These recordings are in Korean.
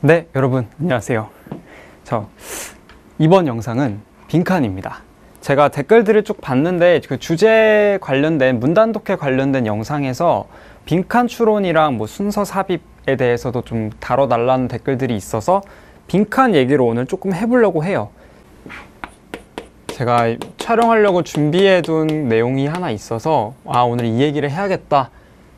네, 여러분 안녕하세요. 이번 영상은 빈칸입니다. 제가 댓글들을 쭉 봤는데 그 주제 관련된 문단독해 관련된 영상에서 빈칸 추론이랑 뭐 순서 삽입에 대해서도 좀 다뤄달라는 댓글들이 있어서 빈칸 얘기를 오늘 조금 해보려고 해요. 제가 촬영하려고 준비해둔 내용이 하나 있어서 오늘 이 얘기를 해야겠다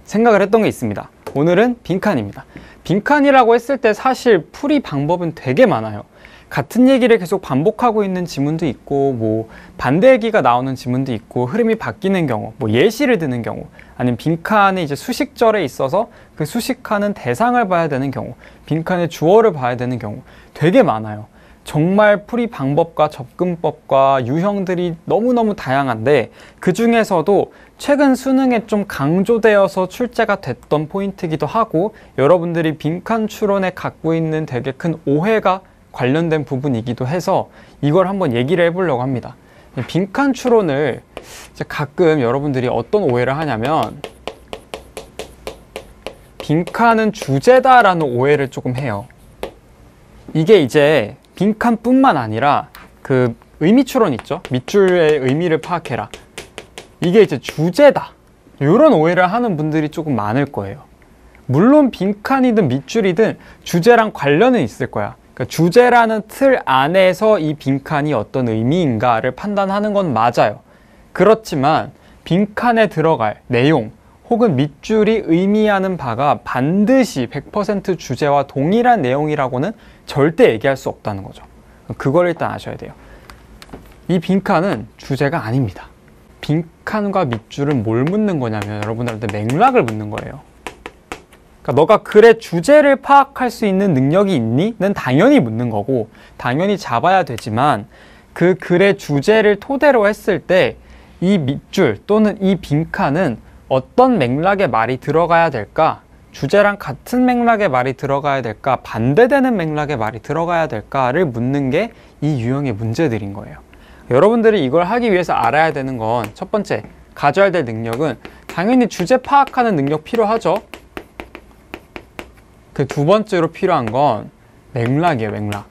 생각을 했던 게 있습니다. 오늘은 빈칸입니다. 빈칸이라고 했을 때 사실 풀이 방법은 되게 많아요. 같은 얘기를 계속 반복하고 있는 지문도 있고, 뭐 반대 얘기가 나오는 지문도 있고, 흐름이 바뀌는 경우, 뭐 예시를 드는 경우, 아니면 빈칸에 이제 수식절에 있어서 그 수식하는 대상을 봐야 되는 경우, 빈칸의 주어를 봐야 되는 경우 되게 많아요. 정말 풀이 방법과 접근법과 유형들이 너무너무 다양한데, 그 중에서도 최근 수능에 좀 강조되어서 출제가 됐던 포인트이기도 하고, 여러분들이 빈칸 추론에 갖고 있는 되게 큰 오해가 관련된 부분이기도 해서 이걸 한번 얘기를 해보려고 합니다. 빈칸 추론을 가끔 여러분들이 어떤 오해를 하냐면, 빈칸은 주제다라는 오해를 조금 해요. 이게 이제 빈칸뿐만 아니라 그 의미 추론 있죠? 밑줄의 의미를 파악해라. 이게 이제 주제다. 이런 오해를 하는 분들이 조금 많을 거예요. 물론 빈칸이든 밑줄이든 주제랑 관련은 있을 거야. 그러니까 주제라는 틀 안에서 이 빈칸이 어떤 의미인가를 판단하는 건 맞아요. 그렇지만 빈칸에 들어갈 내용 혹은 밑줄이 의미하는 바가 반드시 100% 주제와 동일한 내용이라고는 절대 얘기할 수 없다는 거죠. 그걸 일단 아셔야 돼요. 이 빈칸은 주제가 아닙니다. 빈칸과 밑줄은 뭘 묻는 거냐면 여러분들한테 맥락을 묻는 거예요. 그러니까 너가 글의 주제를 파악할 수 있는 능력이 있니? 는 당연히 묻는 거고, 당연히 잡아야 되지만 그 글의 주제를 토대로 했을 때 이 밑줄 또는 이 빈칸은 어떤 맥락의 말이 들어가야 될까? 주제랑 같은 맥락의 말이 들어가야 될까? 반대되는 맥락의 말이 들어가야 될까를 묻는 게 이 유형의 문제들인 거예요. 여러분들이 이걸 하기 위해서 알아야 되는 건, 첫 번째 가져야 될 능력은 당연히 주제 파악하는 능력 필요하죠. 그 두 번째로 필요한 건 맥락이에요. 맥락.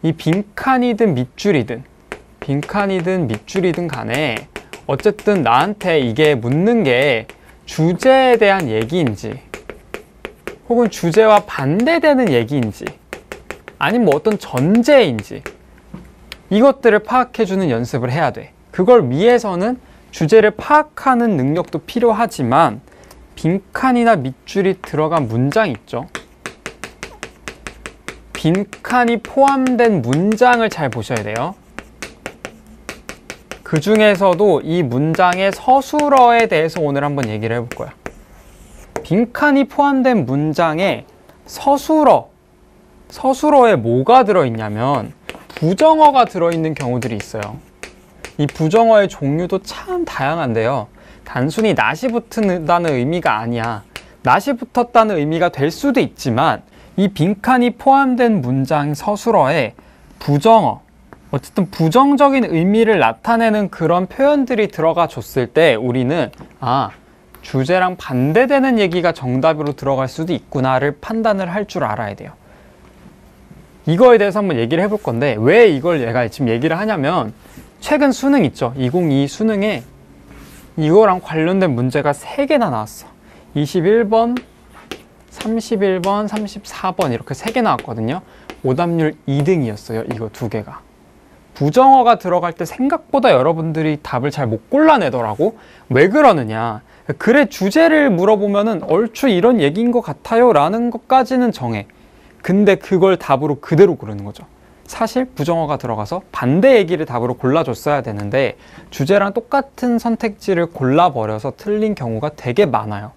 이 빈칸이든 밑줄이든 간에 어쨌든 나한테 이게 묻는 게 주제에 대한 얘기인지 혹은 주제와 반대되는 얘기인지 아니면 뭐 어떤 전제인지 이것들을 파악해주는 연습을 해야 돼. 그걸 위해서는 주제를 파악하는 능력도 필요하지만 빈칸이나 밑줄이 들어간 문장 있죠. 빈칸이 포함된 문장을 잘 보셔야 돼요. 그 중에서도 이 문장의 서술어에 대해서 오늘 한번 얘기를 해볼 거야. 빈칸이 포함된 문장에 서술어에 뭐가 들어있냐면 부정어가 들어있는 경우들이 있어요. 이 부정어의 종류도 참 다양한데요. 단순히 낫이 붙는다는 의미가 아니야. 낫이 붙었다는 의미가 될 수도 있지만 이 빈칸이 포함된 문장 서술어에 부정어, 어쨌든 부정적인 의미를 나타내는 그런 표현들이 들어가 줬을 때 우리는 주제랑 반대되는 얘기가 정답으로 들어갈 수도 있구나를 판단을 할 줄 알아야 돼요. 이거에 대해서 한번 얘기를 해볼 건데, 왜 이걸 내가 지금 얘기를 하냐면 최근 수능 있죠. 2022 수능에 이거랑 관련된 문제가 3개나 나왔어. 21번, 31번, 34번 이렇게 3개 나왔거든요. 오답률 2등이었어요. 이거 2개가. 부정어가 들어갈 때 생각보다 여러분들이 답을 잘 못 골라내더라고. 왜 그러느냐. 글의 주제를 물어보면은 얼추 이런 얘기인 것 같아요 라는 것까지는 정해. 근데 그걸 답으로 그대로 고르는 거죠. 사실 부정어가 들어가서 반대 얘기를 답으로 골라줬어야 되는데 주제랑 똑같은 선택지를 골라버려서 틀린 경우가 되게 많아요.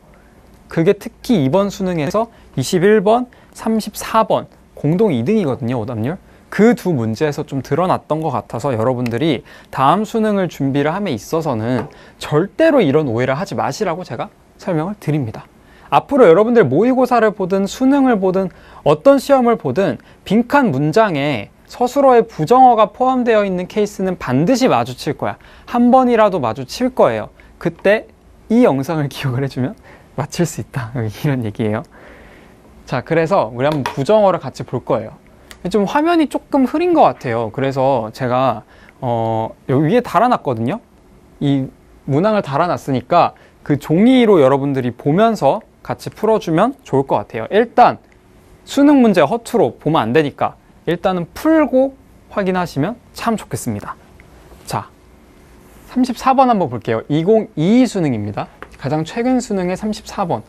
그게 특히 이번 수능에서 21번, 34번 공동 2등이거든요. 오답률. 그 두 문제에서 좀 드러났던 것 같아서 여러분들이 다음 수능을 준비를 함에 있어서는 절대로 이런 오해를 하지 마시라고 제가 설명을 드립니다. 앞으로 여러분들 모의고사를 보든 수능을 보든 어떤 시험을 보든 빈칸 문장에 서술어에 부정어가 포함되어 있는 케이스는 반드시 마주칠 거야. 한 번이라도 마주칠 거예요. 그때 이 영상을 기억을 해주면 맞힐 수 있다. 이런 얘기예요. 자, 그래서 우리 한번 부정어를 같이 볼 거예요. 좀 화면이 조금 흐린 것 같아요. 그래서 제가 여기 위에 달아놨거든요. 이 문항을 달아놨으니까 그 종이로 여러분들이 보면서 같이 풀어주면 좋을 것 같아요. 일단 수능 문제 허투루 보면 안 되니까 일단은 풀고 확인하시면 참 좋겠습니다. 자, 34번 한번 볼게요. 2022 수능입니다. 가장 최근 수능의 34번.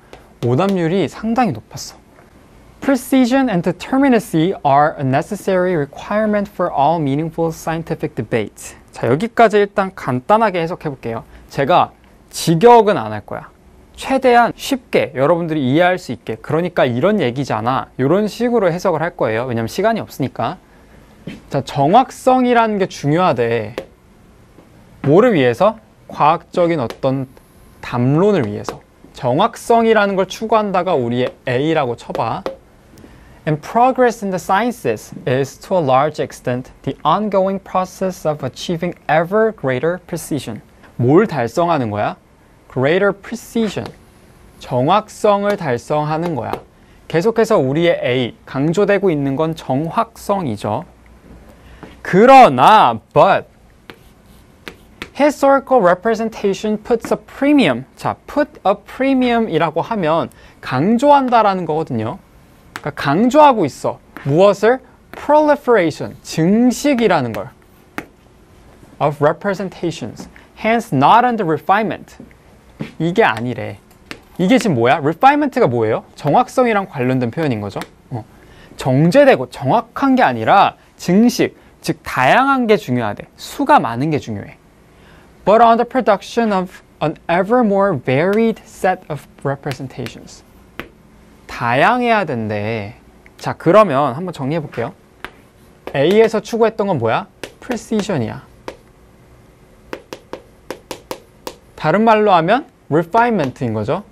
오답률이 상당히 높았어. Precision and determinacy are a necessary requirement for all meaningful scientific debate. 자, 여기까지 일단 간단하게 해석해 볼게요. 제가 직역은 안 할 거야. 최대한 쉽게 여러분들이 이해할 수 있게, 그러니까 이런 얘기잖아, 이런 식으로 해석을 할 거예요. 왜냐면 시간이 없으니까. 자, 정확성이라는 게 중요하대. 뭐를 위해서? 과학적인 어떤 담론을 위해서. 정확성이라는 걸 추구한다가 우리의 A라고 쳐봐. And progress in the sciences is to a large extent the ongoing process of achieving ever greater precision. 뭘 달성하는 거야? Greater precision. 정확성을 달성하는 거야. 계속해서 우리의 A, 강조되고 있는 건 정확성이죠. 그러나, but historical representation puts a premium. 자, put a premium 이라고 하면 강조한다라는 거거든요. 그러니까 강조하고 있어. 무엇을? proliferation, 증식이라는 걸. of representations. hence not on the refinement. 이게 아니래. 이게 지금 뭐야? refinement가 뭐예요? 정확성이랑 관련된 표현인 거죠. 정제되고 정확한 게 아니라 증식, 즉 다양한 게 중요하대. 수가 많은 게 중요해. But on the production of an ever more varied set of representations. 다양해야 된대. 자, 그러면 한번 정리해 볼게요. A에서 추구했던 건 뭐야? precision이야. 다른 말로 하면 refinement인 거죠.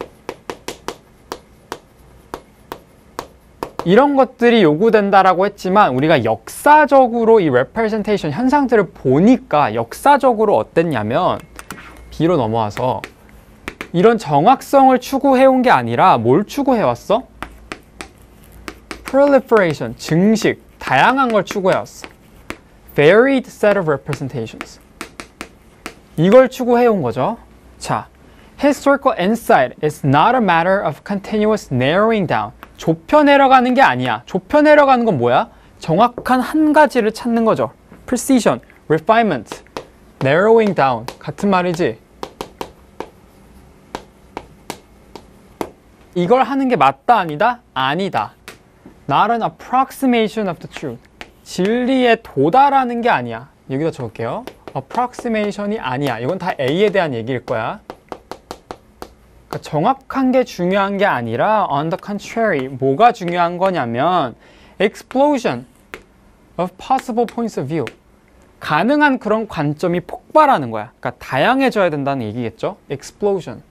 이런 것들이 요구된다라고 했지만 우리가 역사적으로 이 representation 현상들을 보니까 역사적으로 어땠냐면 B로 넘어와서 이런 정확성을 추구해온 게 아니라 뭘 추구해왔어? proliferation, 증식, 다양한 걸 추구해왔어. varied set of representations. 이걸 추구해온 거죠. 자, historical insight is not a matter of continuous narrowing down. 좁혀 내려가는 게 아니야. 좁혀 내려가는 건 뭐야? 정확한 한 가지를 찾는 거죠. precision, refinement, narrowing down. 같은 말이지? 이걸 하는 게 맞다, 아니다? 아니다. Not an approximation of the truth. 진리에 도달하는 게 아니야. 여기다 적을게요. approximation이 아니야. 이건 다 A에 대한 얘기일 거야. 그러니까 정확한 게 중요한 게 아니라 on the contrary, 뭐가 중요한 거냐면 explosion of possible points of view. 가능한 그런 관점이 폭발하는 거야. 그러니까 다양해져야 된다는 얘기겠죠? explosion.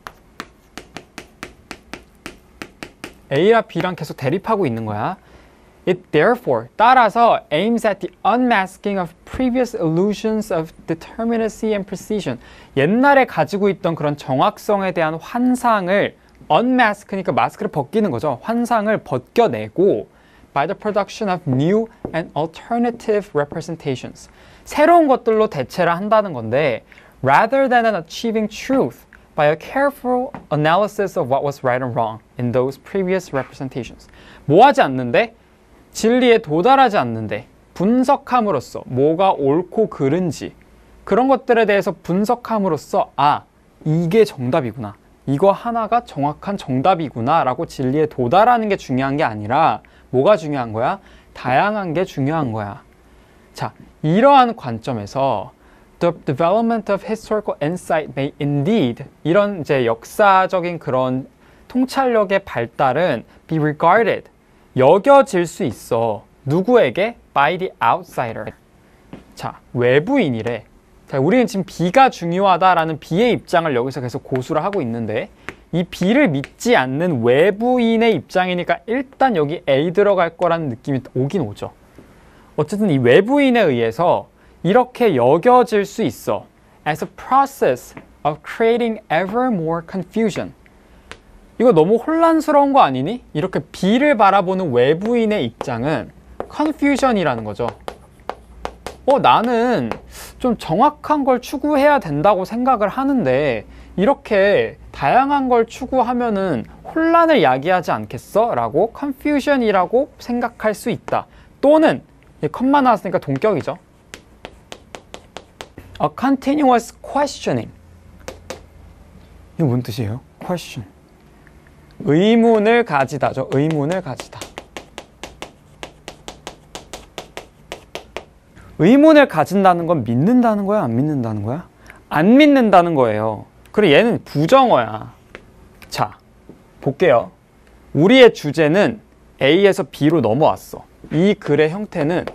A랑 B랑 계속 대립하고 있는 거야. It therefore, 따라서 aims at the unmasking of previous illusions of determinacy and precision. 옛날에 가지고 있던 그런 정확성에 대한 환상을 unmask니까 마스크를 벗기는 거죠. 환상을 벗겨내고 by the production of new and alternative representations. 새로운 것들로 대체를 한다는 건데 rather than achieving truth by a careful analysis of what was right and wrong in those previous representations. 뭐 하지 않는데? 진리에 도달하지 않는데 분석함으로써 뭐가 옳고 그른지 그런 것들에 대해서 분석함으로써 아, 이게 정답이구나. 이거 하나가 정확한 정답이구나 라고 진리에 도달하는 게 중요한 게 아니라 뭐가 중요한 거야? 다양한 게 중요한 거야. 자, 이러한 관점에서 The development of historical insight may indeed 이런 이제 역사적인 그런 통찰력의 발달은 be regarded 여겨질 수 있어. 누구에게? By the outsider. 자, 외부인이래. 자, 우리는 지금 B가 중요하다라는 B의 입장을 여기서 계속 고수를 하고 있는데 이 B를 믿지 않는 외부인의 입장이니까 일단 여기 A 들어갈 거라는 느낌이 오긴 오죠. 어쨌든 이 외부인에 의해서 이렇게 여겨질 수 있어. As a process of creating ever more confusion. 이거 너무 혼란스러운 거 아니니? 이렇게 B를 바라보는 외부인의 입장은 confusion이라는 거죠. 나는 좀 정확한 걸 추구해야 된다고 생각을 하는데 이렇게 다양한 걸 추구하면은 혼란을 야기하지 않겠어? 라고 confusion이라고 생각할 수 있다. 또는 컴마 나왔으니까 동격이죠. A continuous questioning. 이게 뭔 뜻이에요? question. 의문을 가지다죠. 의문을 가지다. 의문을 가진다는 건 믿는다는 거야? 안 믿는다는 거야? 안 믿는다는 거예요. 그리고 얘는 부정어야. 자, 볼게요. 우리의 주제는 A에서 B로 넘어왔어. 이 글의 형태는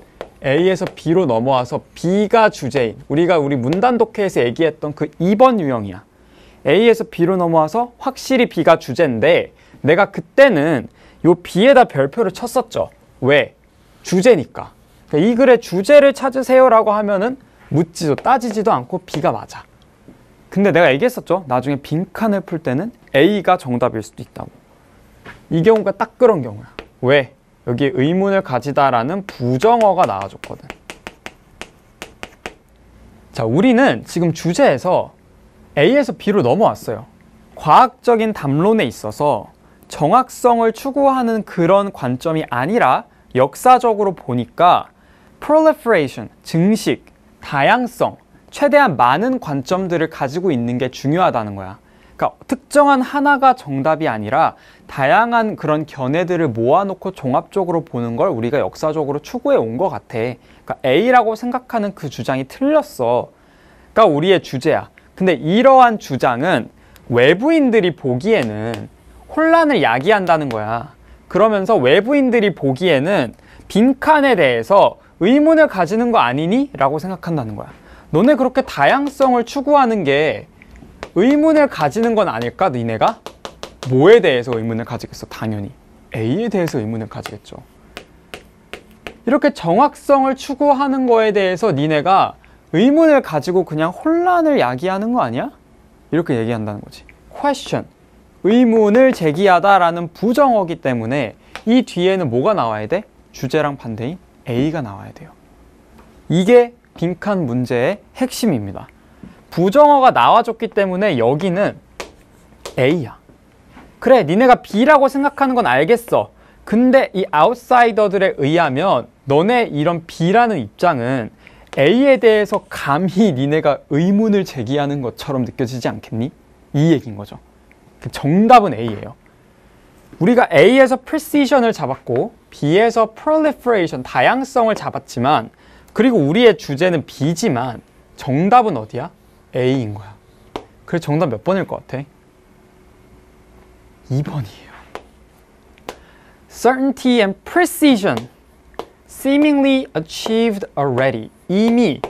A에서 B로 넘어와서 B가 주제인, 우리가 우리 문단독해에서 얘기했던 그 2번 유형이야. A에서 B로 넘어와서 확실히 B가 주제인데 내가 그때는 요 B에다 별표를 쳤었죠. 왜? 주제니까. 이 글의 주제를 찾으세요 라고 하면은 묻지도 따지지도 않고 B가 맞아. 근데 내가 얘기했었죠. 나중에 빈칸을 풀 때는 A가 정답일 수도 있다고. 이 경우가 딱 그런 경우야. 왜? 여기 의문을 가지다라는 부정어가 나와줬거든. 자, 우리는 지금 주제에서 A에서 B로 넘어왔어요. 과학적인 담론에 있어서 정확성을 추구하는 그런 관점이 아니라 역사적으로 보니까 proliferation, 증식, 다양성, 최대한 많은 관점들을 가지고 있는 게 중요하다는 거야. 그러니까 특정한 하나가 정답이 아니라 다양한 그런 견해들을 모아놓고 종합적으로 보는 걸 우리가 역사적으로 추구해 온 것 같아. 그러니까 A라고 생각하는 그 주장이 틀렸어. 그러니까 우리의 주제야. 근데 이러한 주장은 외부인들이 보기에는 혼란을 야기한다는 거야. 그러면서 외부인들이 보기에는 빈칸에 대해서 의문을 가지는 거 아니니? 라고 생각한다는 거야. 너네 그렇게 다양성을 추구하는 게 의문을 가지는 건 아닐까? 니네가? 뭐에 대해서 의문을 가지겠어? 당연히 A에 대해서 의문을 가지겠죠. 이렇게 정확성을 추구하는 거에 대해서 니네가 의문을 가지고 그냥 혼란을 야기하는 거 아니야? 이렇게 얘기한다는 거지. question, 의문을 제기하다라는 부정어기 때문에 이 뒤에는 뭐가 나와야 돼? 주제랑 반대인 A가 나와야 돼요. 이게 빈칸 문제의 핵심입니다. 부정어가 나와줬기 때문에 여기는 A야. 그래, 니네가 B라고 생각하는 건 알겠어. 근데 이 아웃사이더들에 의하면 너네 이런 B라는 입장은 A에 대해서 감히 니네가 의문을 제기하는 것처럼 느껴지지 않겠니? 이 얘기인 거죠. 정답은 A예요. 우리가 A에서 precision을 잡았고 B에서 proliferation, 다양성을 잡았지만 그리고 우리의 주제는 B지만 정답은 어디야? A인 거야. 그래서 정답 몇 번일 것 같아? 2번이에요. Certainty and precision seemingly achieved already. 이미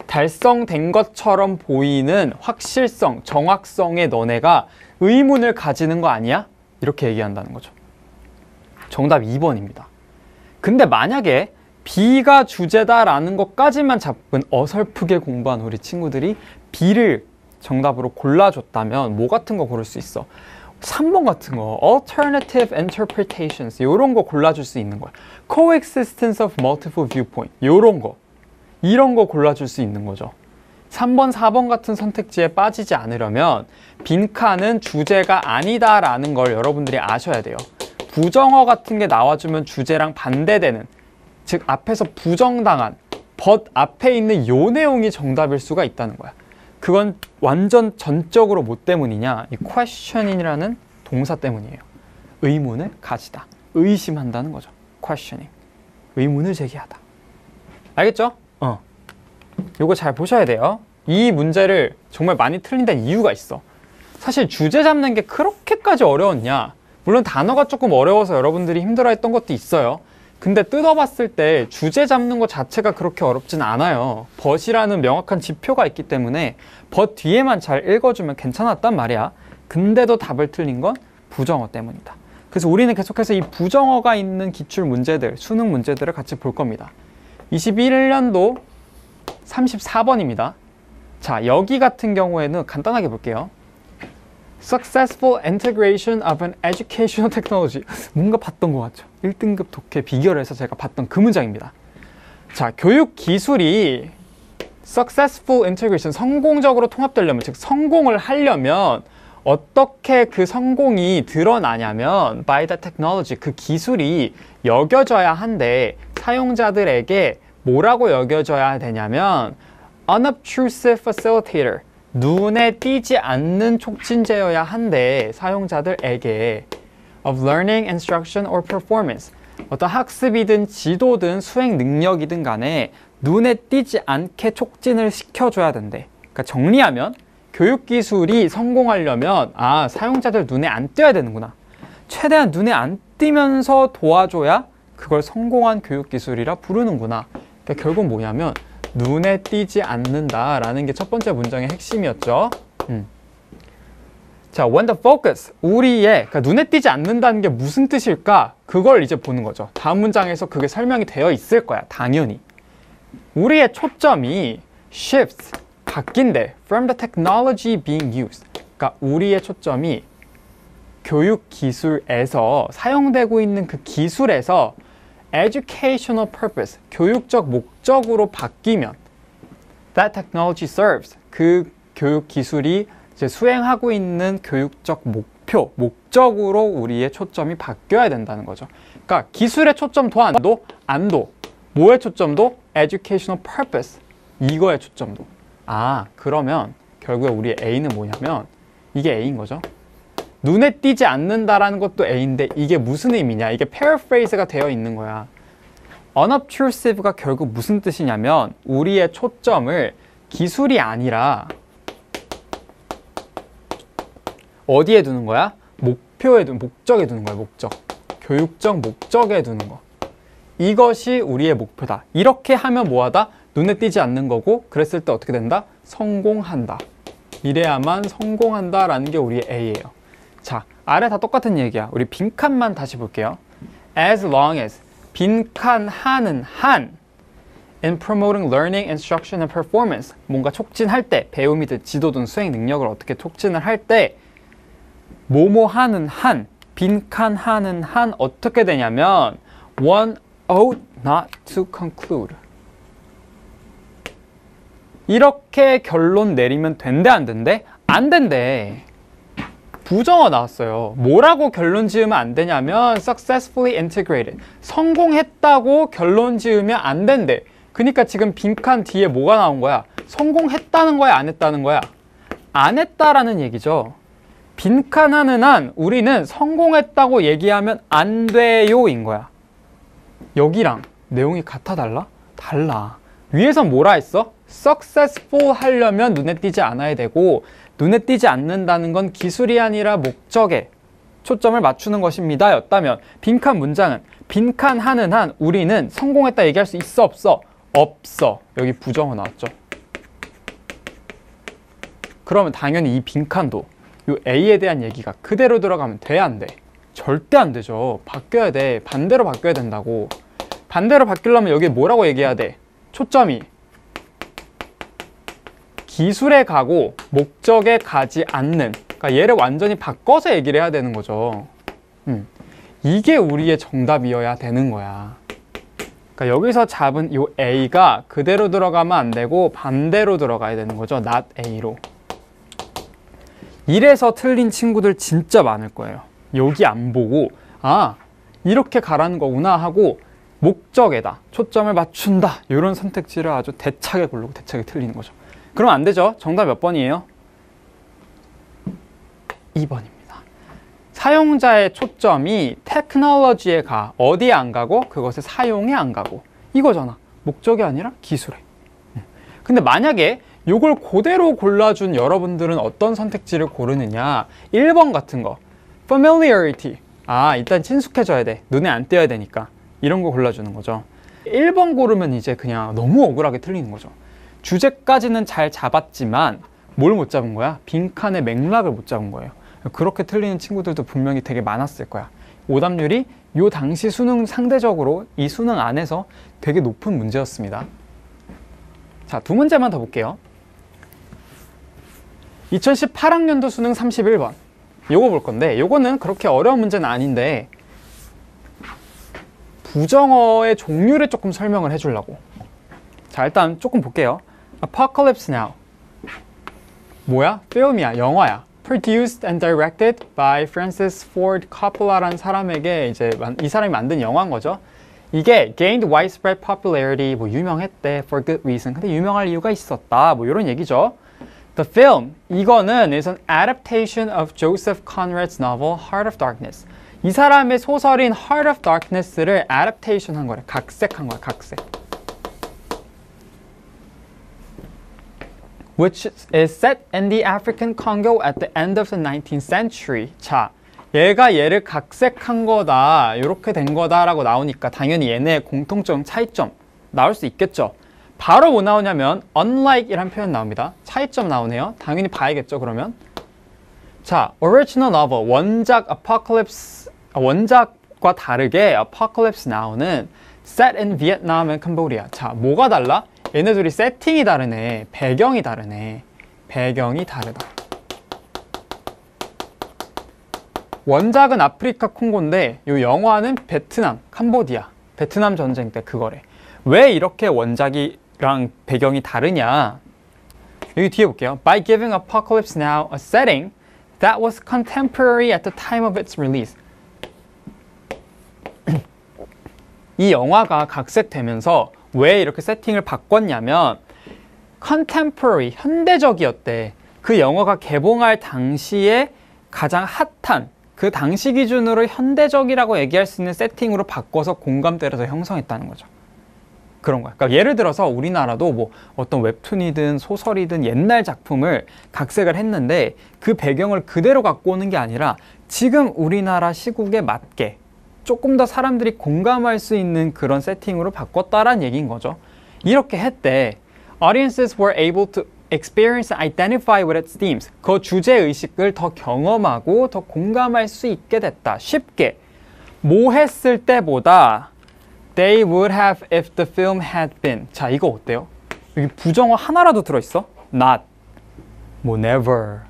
달성된 것처럼 보이는 확실성, 정확성에 너네가 의문을 가지는 거 아니야? 이렇게 얘기한다는 거죠. 정답 2번입니다. 근데 만약에 B가 주제다라는 것까지만 잡은 어설프게 공부한 우리 친구들이 B를 정답으로 골라줬다면 뭐 같은 거 고를 수 있어? 3번 같은 거, alternative interpretations, 이런 거 골라줄 수 있는 거야. coexistence of multiple viewpoint, 이런 거 골라줄 수 있는 거죠. 3번, 4번 같은 선택지에 빠지지 않으려면 빈칸은 주제가 아니다라는 걸 여러분들이 아셔야 돼요. 부정어 같은 게 나와주면 주제랑 반대되는, 즉 앞에서 부정당한 but 앞에 있는 요 내용이 정답일 수가 있다는 거야. 그건 완전 전적으로 뭐 때문이냐? 이 questioning이라는 동사 때문이에요. 의문을 가지다, 의심한다는 거죠. questioning, 의문을 제기하다. 알겠죠? 요거 잘 보셔야 돼요. 이 문제를 정말 많이 틀린 데는 이유가 있어. 사실 주제 잡는 게 그렇게까지 어려웠냐? 물론 단어가 조금 어려워서 여러분들이 힘들어했던 것도 있어요. 근데 뜯어봤을 때 주제 잡는 것 자체가 그렇게 어렵진 않아요. but이라는 명확한 지표가 있기 때문에 but 뒤에만 잘 읽어주면 괜찮았단 말이야. 근데도 답을 틀린 건 부정어 때문이다. 그래서 우리는 계속해서 이 부정어가 있는 기출 문제들, 수능 문제들을 같이 볼 겁니다. 21년도 34번입니다. 자, 여기 같은 경우에는 간단하게 볼게요. Successful integration of an educational technology. 뭔가 봤던 것 같죠? 1등급 독해 비결에서 제가 봤던 그 문장입니다. 자, 교육 기술이 successful integration, 성공적으로 통합되려면, 즉 성공을 하려면 어떻게 그 성공이 드러나냐면 by the technology, 그 기술이 여겨져야 한데 사용자들에게 뭐라고 여겨져야 되냐면 unobtrusive facilitator, 눈에 띄지 않는 촉진제여야 한데 사용자들에게 of learning, instruction or performance, 어떤 학습이든 지도든 수행 능력이든 간에 눈에 띄지 않게 촉진을 시켜줘야 된대. 그러니까 정리하면 교육기술이 성공하려면 사용자들 눈에 안 띄어야 되는구나. 최대한 눈에 안 띄면서 도와줘야 그걸 성공한 교육기술이라 부르는구나. 그러니까 결국 뭐냐면 눈에 띄지 않는다라는 게 첫 번째 문장의 핵심이었죠. 자, when the focus, 우리의, 그러니까 눈에 띄지 않는다는 게 무슨 뜻일까? 그걸 이제 보는 거죠. 다음 문장에서 그게 설명이 되어 있을 거야, 당연히. 우리의 초점이 shifts, 바뀐대. From the technology being used. 그러니까 우리의 초점이 교육 기술에서 사용되고 있는 그 기술에서 educational purpose, 교육적 목적으로 바뀌면 that technology serves, 그 교육 기술이 이제 수행하고 있는 교육적 목적으로 우리의 초점이 바뀌어야 된다는 거죠. 그러니까 기술의 초점도 안도. 뭐의 초점도? educational purpose. 이거의 초점도. 그러면 결국에 우리의 A는 뭐냐면 이게 A인 거죠. 눈에 띄지 않는다라는 것도 A인데 이게 무슨 의미냐? 이게 paraphrase가 되어 있는 거야. unobtrusive가 결국 무슨 뜻이냐면 우리의 초점을 기술이 아니라 어디에 두는 거야? 목적에 두는 거야, 목적. 교육적 목적에 두는 거. 이것이 우리의 목표다. 이렇게 하면 뭐하다? 눈에 띄지 않는 거고, 그랬을 때 어떻게 된다? 성공한다. 이래야만 성공한다라는 게 우리의 A예요. 자, 아래 다 똑같은 얘기야. 우리 빈칸만 다시 볼게요. As long as, 빈칸 하는 한 in promoting learning, instruction and performance, 뭔가 촉진할 때, 배움이든 지도든 수행 능력을 어떻게 촉진을 할 때 뭐뭐 하는 한, 빈칸 하는 한 어떻게 되냐면 one ought not to conclude. 이렇게 결론 내리면 된대 안 된대? 안 된대. 부정어 나왔어요. 뭐라고 결론 지으면 안 되냐면 successfully integrated. 성공했다고 결론 지으면 안 된대. 그러니까 지금 빈칸 뒤에 뭐가 나온 거야? 성공했다는 거야, 안 했다는 거야? 안 했다라는 얘기죠. 빈칸 하는 한 우리는 성공했다고 얘기하면 안 돼요인 거야. 여기랑 내용이 같아 달라? 달라. 위에선 뭐라 했어? successful 하려면 눈에 띄지 않아야 되고, 눈에 띄지 않는다는 건 기술이 아니라 목적에 초점을 맞추는 것입니다 였다면, 빈칸 문장은 빈칸 하는 한 우리는 성공했다 얘기할 수 있어 없어? 없어. 여기 부정어 나왔죠. 그러면 당연히 이 빈칸도 이 A에 대한 얘기가 그대로 들어가면 돼, 안 돼? 절대 안 되죠. 바뀌어야 돼. 반대로 바뀌어야 된다고. 반대로 바뀌려면 여기 뭐라고 얘기해야 돼? 초점이 기술에 가고 목적에 가지 않는, 그러니까 얘를 완전히 바꿔서 얘기를 해야 되는 거죠. 이게 우리의 정답이어야 되는 거야. 그러니까 여기서 잡은 이 A가 그대로 들어가면 안 되고 반대로 들어가야 되는 거죠. not A로. 이래서 틀린 친구들 진짜 많을 거예요. 여기 안 보고 이렇게 가라는 거구나 하고 목적에다 초점을 맞춘다, 이런 선택지를 아주 대차게 고르고 대차게 틀리는 거죠. 그럼 안 되죠. 정답 몇 번이에요? 2번입니다. 사용자의 초점이 테크놀로지에 가. 어디에 안 가고? 그것의 사용에 안 가고. 이거잖아. 목적이 아니라 기술에. 근데 만약에 이걸 그대로 골라준 여러분들은 어떤 선택지를 고르느냐? 1번 같은 거. familiarity. 일단 친숙해져야 돼. 눈에 안 띄어야 되니까. 이런 거 골라주는 거죠. 1번 고르면 이제 그냥 너무 억울하게 틀리는 거죠. 주제까지는 잘 잡았지만 뭘 못 잡은 거야? 빈칸의 맥락을 못 잡은 거예요. 그렇게 틀리는 친구들도 분명히 되게 많았을 거야. 오답률이 요 당시 수능 상대적으로 이 수능 안에서 되게 높은 문제였습니다. 자, 두 문제만 더 볼게요. 2018학년도 수능 31번. 요거 볼 건데 요거는 그렇게 어려운 문제는 아닌데 부정어의 종류를 조금 설명을 해주려고. 자, 일단 조금 볼게요. Apocalypse Now. 뭐야? 필름이야, 영화야. Produced and directed by Francis Ford Coppola라는 사람에게 이제 이 사람이 만든 영화인 거죠. 이게 gained widespread popularity, 뭐 유명했대, for good reason. 근데 유명할 이유가 있었다, 뭐 이런 얘기죠. The film, 이거는 is an adaptation of Joseph Conrad's novel Heart of Darkness. 이 사람의 소설인 Heart of Darkness를 adaptation 한 거래. 각색한 거야, 각색. Which is set in the African Congo at the end of the 19th century. 자, 얘가 얘를 각색한 거다, 이렇게 된 거다라고 나오니까 당연히 얘네의 공통점, 차이점 나올 수 있겠죠. 바로 뭐 나오냐면 unlike 이란 표현 나옵니다. 차이점 나오네요. 당연히 봐야겠죠, 그러면. 자, original novel, 원작 Apocalypse, 원작과 다르게 Apocalypse Now는 set in Vietnam and Cambodia. 자, 뭐가 달라? 얘네들이 세팅이 다르네. 배경이 다르네. 배경이 다르다. 원작은 아프리카 콩고인데 이 영화는 베트남, 캄보디아, 베트남 전쟁 때 그거래. 왜 이렇게 원작이랑 배경이 다르냐? 여기 뒤에 볼게요. By giving Apocalypse Now a setting that was contemporary at the time of its release. 이 영화가 각색되면서 왜 이렇게 세팅을 바꿨냐면 contemporary, 현대적이었대. 그 영화가 개봉할 당시에 가장 핫한, 그 당시 기준으로 현대적이라고 얘기할 수 있는 세팅으로 바꿔서 공감대를 더 형성했다는 거죠. 그런 거야. 그러니까 예를 들어서 우리나라도 뭐 어떤 웹툰이든 소설이든 옛날 작품을 각색을 했는데 그 배경을 그대로 갖고 오는 게 아니라 지금 우리나라 시국에 맞게 조금 더 사람들이 공감할 수 있는 그런 세팅으로 바꿨다라는 얘기인 거죠. 이렇게 했대. Audiences were able to experience and identify with its themes. 그 주제의식을 더 경험하고 더 공감할 수 있게 됐다. 쉽게. 뭐 했을 때보다 They would have if the film had been. 자, 이거 어때요? 여기 부정어 하나라도 들어있어? Not. 뭐 never.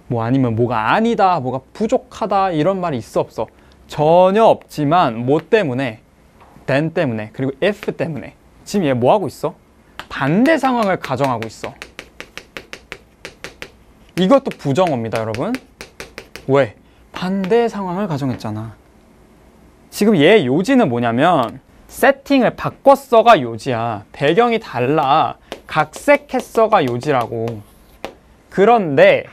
뭐 아니면 뭐가 아니다, 뭐가 부족하다 이런 말이 있어 없어? 전혀 없지만 뭐 때문에? then 때문에, 그리고 if 때문에. 지금 얘 뭐 하고 있어? 반대 상황을 가정하고 있어. 이것도 부정어입니다, 여러분. 왜? 반대 상황을 가정했잖아. 지금 얘 요지는 뭐냐면 세팅을 바꿨어가 요지야. 배경이 달라. 각색했어가 요지라고. 그런데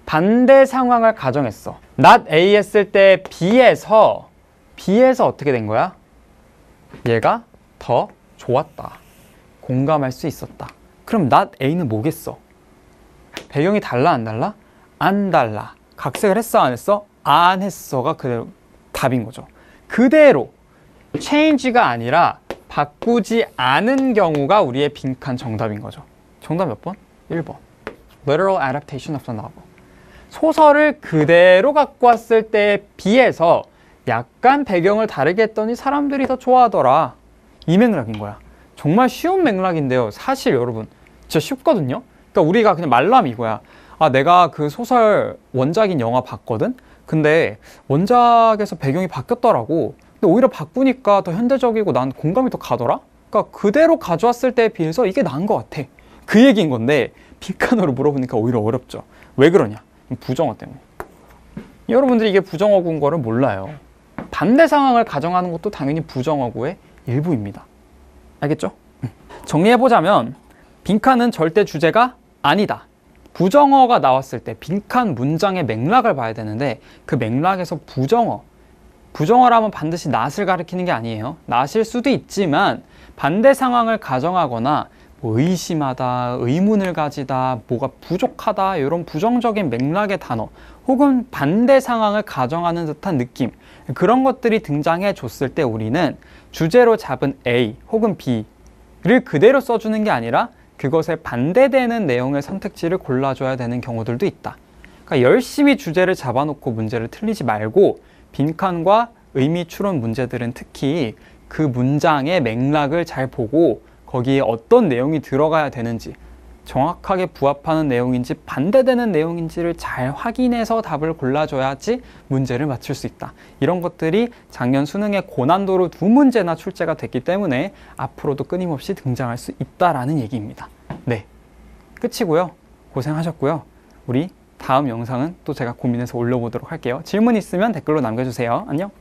반대 상황을 가정했어. not A 했을 때 B에서 어떻게 된 거야? 얘가 더 좋았다. 공감할 수 있었다. 그럼 not A는 뭐겠어? 배경이 달라, 안 달라? 안 달라. 각색을 했어, 안 했어? 안 했어가 그대로 답인 거죠. 그대로 change가 아니라 바꾸지 않은 경우가 우리의 빈칸 정답인 거죠. 정답 몇 번? 1번. Literal adaptation of the novel. 소설을 그대로 갖고 왔을 때에 비해서 약간 배경을 다르게 했더니 사람들이 더 좋아하더라. 이 맥락인 거야. 정말 쉬운 맥락인데요. 사실 여러분 진짜 쉽거든요. 그러니까 우리가 그냥 말로 하면 이거야. 아, 내가 그 소설 원작인 영화 봤거든? 근데 원작에서 배경이 바뀌었더라고. 근데 오히려 바꾸니까 더 현대적이고 난 공감이 더 가더라? 그러니까 그대로 가져왔을 때에 비해서 이게 나은 것 같아. 그 얘기인 건데 빈칸으로 물어보니까 오히려 어렵죠. 왜 그러냐? 부정어 때문에. 여러분들이 이게 부정어구인 거를 몰라요. 반대 상황을 가정하는 것도 당연히 부정어구의 일부입니다. 알겠죠? 정리해보자면 빈칸은 절대 주제가 아니다. 부정어가 나왔을 때 빈칸 문장의 맥락을 봐야 되는데 그 맥락에서 부정어라면 반드시 not을 가리키는 게 아니에요. not일 수도 있지만 반대 상황을 가정하거나 뭐 의심하다, 의문을 가지다, 뭐가 부족하다 이런 부정적인 맥락의 단어 혹은 반대 상황을 가정하는 듯한 느낌, 그런 것들이 등장해 줬을 때 우리는 주제로 잡은 A 혹은 B를 그대로 써주는 게 아니라 그것에 반대되는 내용의 선택지를 골라줘야 되는 경우들도 있다. 그러니까 열심히 주제를 잡아놓고 문제를 틀리지 말고 빈칸과 의미 추론 문제들은 특히 그 문장의 맥락을 잘 보고 거기에 어떤 내용이 들어가야 되는지, 정확하게 부합하는 내용인지 반대되는 내용인지를 잘 확인해서 답을 골라줘야지 문제를 맞출 수 있다. 이런 것들이 작년 수능의 고난도로 2문제나 출제가 됐기 때문에 앞으로도 끊임없이 등장할 수 있다라는 얘기입니다. 네, 끝이고요. 고생하셨고요. 우리 다음 영상은 또 제가 고민해서 올려보도록 할게요. 질문 있으면 댓글로 남겨주세요. 안녕.